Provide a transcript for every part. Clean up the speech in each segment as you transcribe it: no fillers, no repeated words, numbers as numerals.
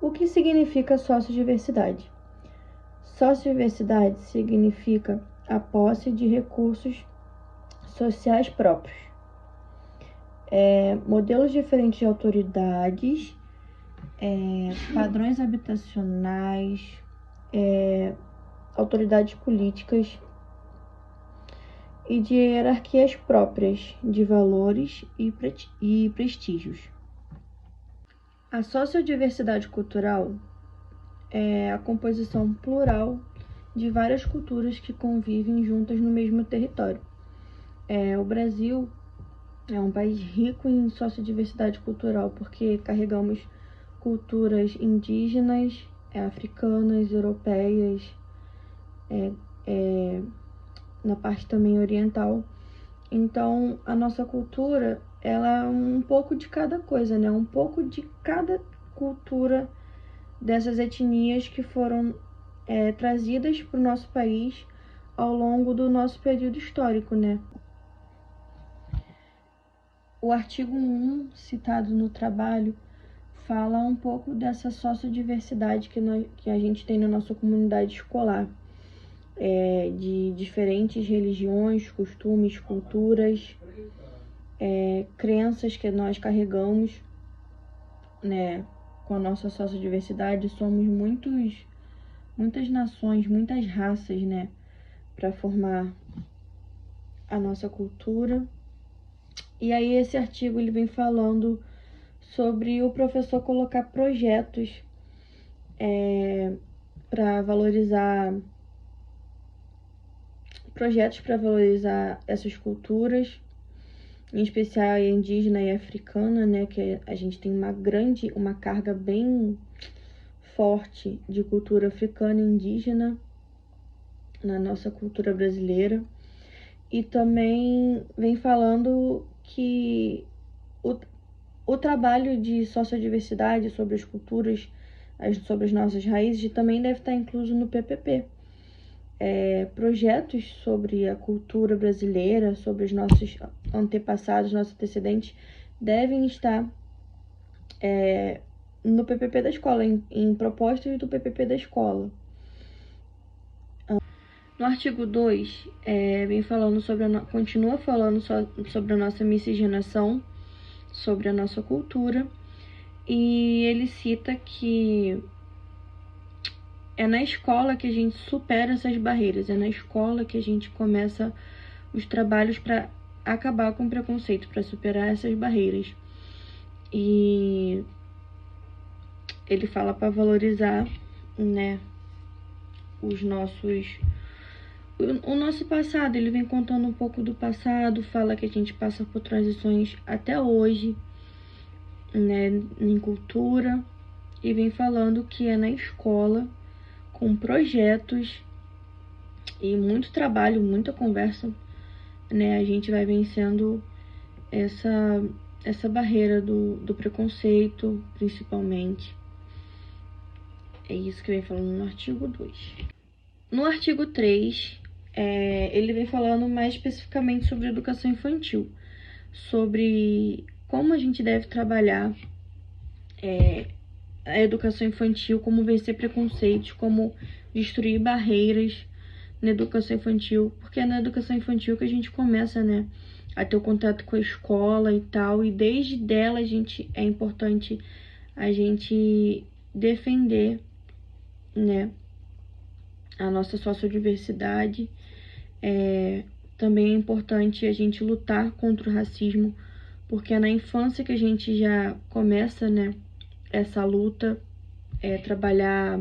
O que significa sociodiversidade? Sociodiversidade significa a posse de recursos sociais próprios, modelos diferentes de autoridades, padrões habitacionais, autoridades políticas e de hierarquias próprias de valores e prestígios. A sociodiversidade cultural é a composição plural de várias culturas que convivem juntas no mesmo território. O Brasil é um país rico em sociodiversidade cultural porque carregamos culturas indígenas, africanas, europeias, na parte também oriental. Então, a nossa cultura, ela é um pouco de cada coisa, né? Um pouco de cada cultura dessas etnias que foram trazidas para o nosso país ao longo do nosso período histórico, né? O artigo 1, citado no trabalho, fala um pouco dessa sociodiversidade que a gente tem na nossa comunidade escolar, de diferentes religiões, costumes, culturas, crenças que nós carregamos, né? Com a nossa sociodiversidade, somos muitas nações, muitas raças, né? Para formar a nossa cultura. E aí esse artigo ele vem falando sobre o professor colocar projetos para valorizar essas culturas, em especial a indígena e africana, né, que a gente tem uma carga bem forte de cultura africana e indígena na nossa cultura brasileira. E também vem falando que o trabalho de sociodiversidade sobre as culturas, sobre as nossas raízes, também deve estar incluso no PPP. Projetos sobre a cultura brasileira, sobre os nossos antepassados, nossos antecedentes, devem estar no PPP da escola, em propostas do PPP da escola. No artigo 2, continua falando sobre a nossa miscigenação, sobre a nossa cultura, e ele cita que é na escola que a gente supera essas barreiras, é na escola que a gente começa os trabalhos para acabar com o preconceito, para superar essas barreiras. E ele fala para valorizar, né, o nosso passado. Ele vem contando um pouco do passado, fala que a gente passa por transições até hoje, né, em cultura, e vem falando que é na escola, com projetos e muito trabalho, muita conversa, né, a gente vai vencendo essa barreira do preconceito, principalmente. É isso que vem falando no artigo 2. No artigo 3, ele vem falando mais especificamente sobre educação infantil, sobre como a gente deve trabalhar a educação infantil, como vencer preconceitos, como destruir barreiras na educação infantil, porque é na educação infantil que a gente começa, né, a ter o contato com a escola e tal, e desde dela é importante a gente defender, né, a nossa sociodiversidade. Também é importante a gente lutar contra o racismo, porque é na infância que a gente já começa, né, essa luta, trabalhar.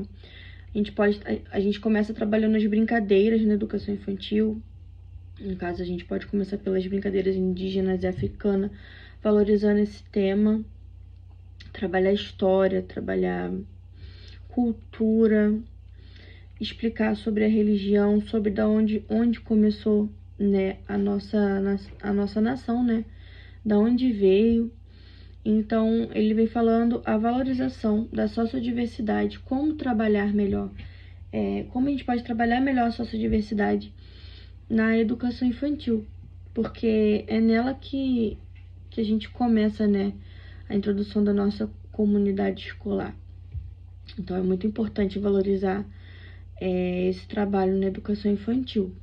A gente começa trabalhando as brincadeiras na educação infantil. No caso, a gente pode começar pelas brincadeiras indígenas e africanas, valorizando esse tema, trabalhar história, trabalhar cultura, explicar sobre a religião, sobre onde começou, né, a nossa nação, né, da onde veio. Então, ele vem falando a valorização da sociodiversidade, como trabalhar melhor, como a gente pode trabalhar melhor a sociodiversidade na educação infantil, porque é nela que a gente começa, né, a introdução da nossa comunidade escolar. Então, é muito importante valorizar esse trabalho na educação infantil.